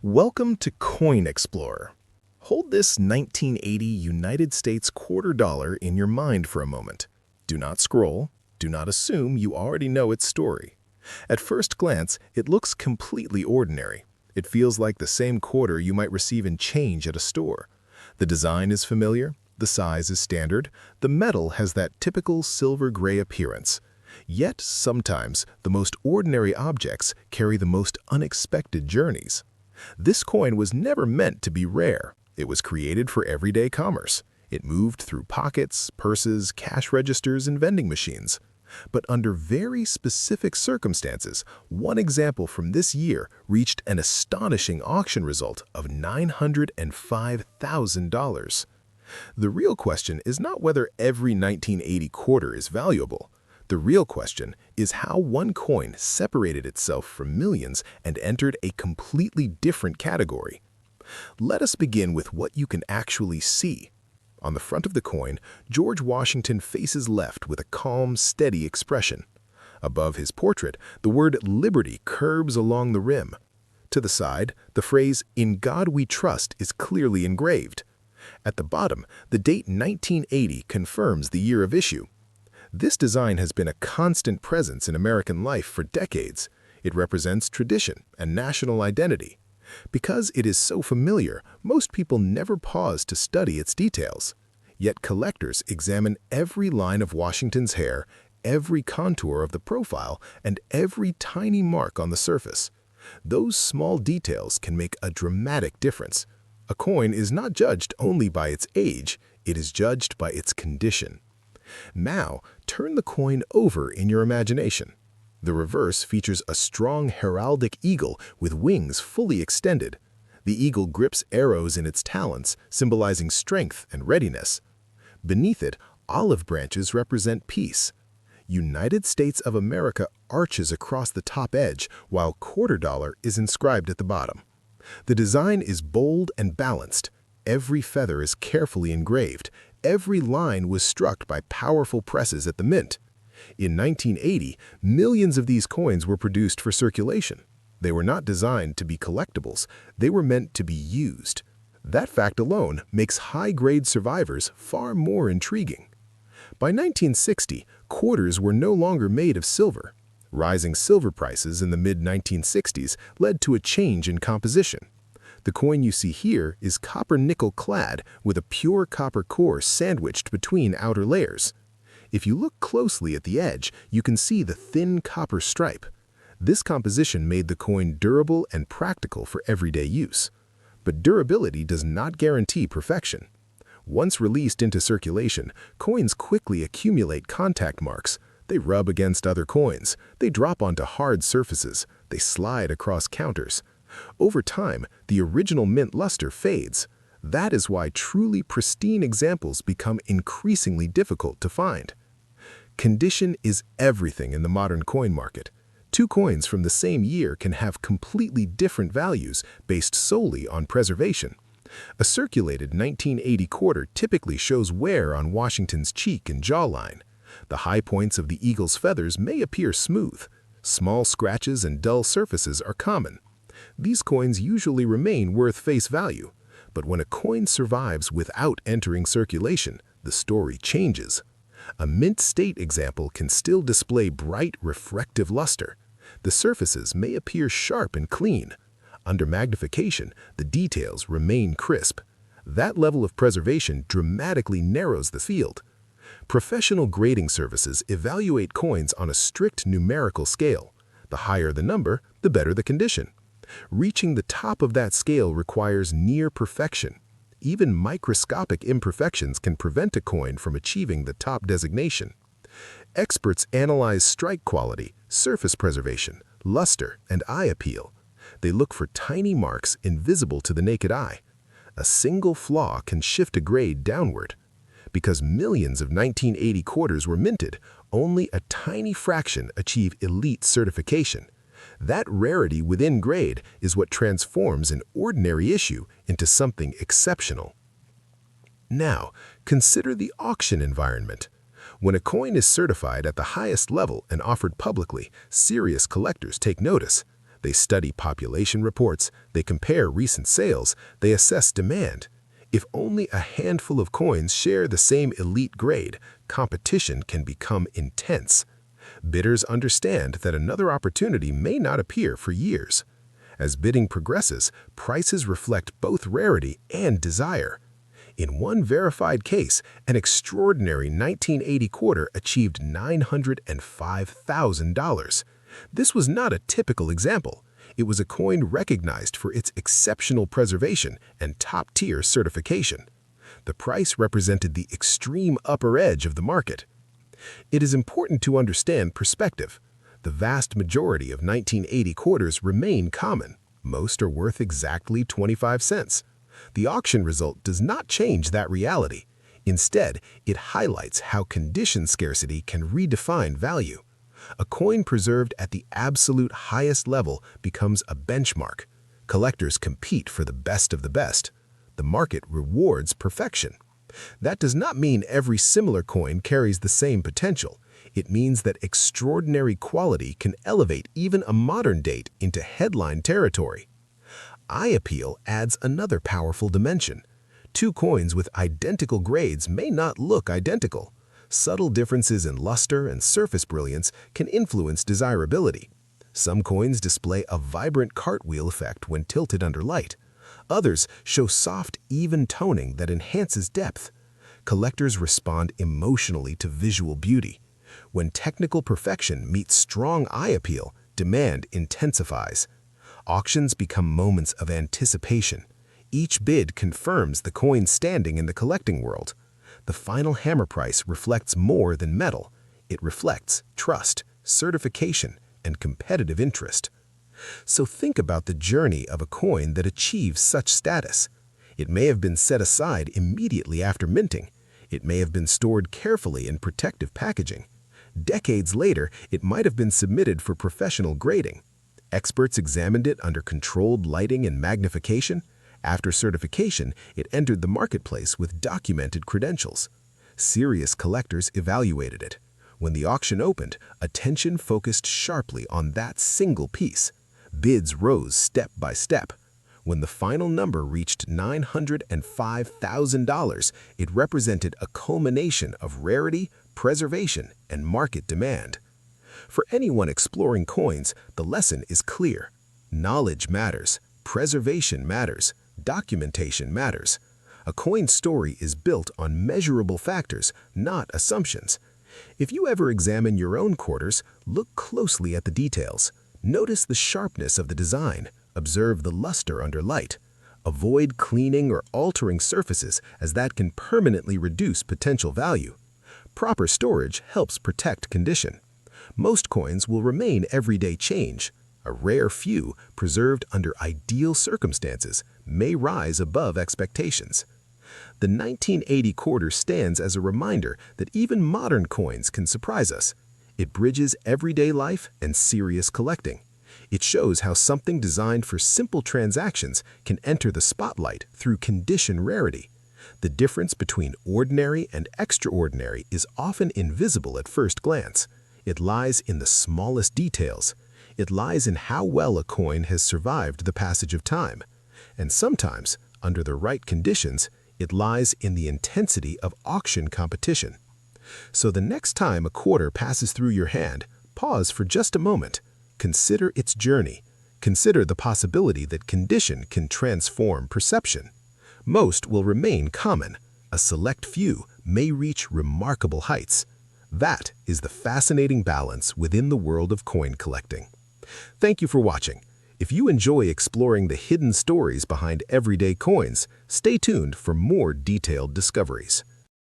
Welcome to Coin Explorer. Hold this 1980 United States quarter dollar in your mind for a moment. Do not scroll. Do not assume you already know its story. At first glance, it looks completely ordinary. It feels like the same quarter you might receive in change at a store. The design is familiar. The size is standard. The metal has that typical silver-gray appearance. Yet, sometimes, the most ordinary objects carry the most unexpected journeys. This coin was never meant to be rare. It was created for everyday commerce. It moved through pockets, purses, cash registers, and vending machines. But under very specific circumstances, one example from this year reached an astonishing auction result of $905,000. The real question is not whether every 1980 quarter is valuable. The real question is how one coin separated itself from millions and entered a completely different category. Let us begin with what you can actually see. On the front of the coin, George Washington faces left with a calm, steady expression. Above his portrait, the word Liberty curves along the rim. To the side, the phrase, "In God We Trust," is clearly engraved. At the bottom, the date 1980 confirms the year of issue. This design has been a constant presence in American life for decades. It represents tradition and national identity. Because it is so familiar, most people never pause to study its details. Yet collectors examine every line of Washington's hair, every contour of the profile, and every tiny mark on the surface. Those small details can make a dramatic difference. A coin is not judged only by its age, it is judged by its condition. Now, turn the coin over in your imagination. The reverse features a strong heraldic eagle with wings fully extended. The eagle grips arrows in its talons, symbolizing strength and readiness. Beneath it, olive branches represent peace. United States of America arches across the top edge, while quarter dollar is inscribed at the bottom. The design is bold and balanced. Every feather is carefully engraved. Every line was struck by powerful presses at the mint. In 1980, millions of these coins were produced for circulation. They were not designed to be collectibles. They were meant to be used. That fact alone makes high-grade survivors far more intriguing. By 1960, quarters were no longer made of silver. Rising silver prices in the mid-1960s led to a change in composition. The coin you see here is copper-nickel clad with a pure copper core sandwiched between outer layers. If you look closely at the edge, you can see the thin copper stripe. This composition made the coin durable and practical for everyday use. But durability does not guarantee perfection. Once released into circulation, coins quickly accumulate contact marks. They rub against other coins. They drop onto hard surfaces. They slide across counters. Over time, the original mint luster fades. That is why truly pristine examples become increasingly difficult to find. Condition is everything in the modern coin market. Two coins from the same year can have completely different values based solely on preservation. A circulated 1980 quarter typically shows wear on Washington's cheek and jawline. The high points of the eagle's feathers may appear smooth. Small scratches and dull surfaces are common. These coins usually remain worth face value. But when a coin survives without entering circulation, the story changes. A mint state example can still display bright, reflective luster. The surfaces may appear sharp and clean. Under magnification, the details remain crisp. That level of preservation dramatically narrows the field. Professional grading services evaluate coins on a strict numerical scale. The higher the number, the better the condition. Reaching the top of that scale requires near perfection. Even microscopic imperfections can prevent a coin from achieving the top designation. Experts analyze strike quality, surface preservation, luster, and eye appeal. They look for tiny marks invisible to the naked eye. A single flaw can shift a grade downward. Because millions of 1980 quarters were minted, only a tiny fraction achieve elite certification. That rarity within grade is what transforms an ordinary issue into something exceptional. Now, consider the auction environment. When a coin is certified at the highest level and offered publicly, serious collectors take notice. They study population reports, they compare recent sales, they assess demand. If only a handful of coins share the same elite grade, competition can become intense. Bidders understand that another opportunity may not appear for years. As bidding progresses, prices reflect both rarity and desire. In one verified case, an extraordinary 1980 quarter achieved $905,000. This was not a typical example. It was a coin recognized for its exceptional preservation and top-tier certification. The price represented the extreme upper edge of the market. It is important to understand perspective. The vast majority of 1980 quarters remain common. Most are worth exactly 25 cents. The auction result does not change that reality. Instead, it highlights how condition scarcity can redefine value. A coin preserved at the absolute highest level becomes a benchmark. Collectors compete for the best of the best. The market rewards perfection. That does not mean every similar coin carries the same potential. It means that extraordinary quality can elevate even a modern date into headline territory. Eye appeal adds another powerful dimension. Two coins with identical grades may not look identical. Subtle differences in luster and surface brilliance can influence desirability. Some coins display a vibrant cartwheel effect when tilted under light. Others show soft, even toning that enhances depth. Collectors respond emotionally to visual beauty. When technical perfection meets strong eye appeal, demand intensifies. Auctions become moments of anticipation. Each bid confirms the coin's standing in the collecting world. The final hammer price reflects more than metal. It reflects trust, certification, and competitive interest. So think about the journey of a coin that achieves such status. It may have been set aside immediately after minting. It may have been stored carefully in protective packaging. Decades later, it might have been submitted for professional grading. Experts examined it under controlled lighting and magnification. After certification, it entered the marketplace with documented credentials. Serious collectors evaluated it. When the auction opened, attention focused sharply on that single piece. Bids rose step by step. When the final number reached $905,000, it represented a culmination of rarity, preservation, and market demand. For anyone exploring coins, the lesson is clear. Knowledge matters, preservation matters, documentation matters. A coin story is built on measurable factors, not assumptions. If you ever examine your own quarters, look closely at the details. Notice the sharpness of the design. Observe the luster under light. Avoid cleaning or altering surfaces, as that can permanently reduce potential value. Proper storage helps protect condition. Most coins will remain everyday change. A rare few, preserved under ideal circumstances, may rise above expectations. The 1980 quarter stands as a reminder that even modern coins can surprise us. It bridges everyday life and serious collecting. It shows how something designed for simple transactions can enter the spotlight through condition rarity. The difference between ordinary and extraordinary is often invisible at first glance. It lies in the smallest details. It lies in how well a coin has survived the passage of time. And sometimes, under the right conditions, it lies in the intensity of auction competition. So the next time a quarter passes through your hand, pause for just a moment. Consider its journey. Consider the possibility that condition can transform perception. Most will remain common. A select few may reach remarkable heights. That is the fascinating balance within the world of coin collecting. Thank you for watching. If you enjoy exploring the hidden stories behind everyday coins, stay tuned for more detailed discoveries.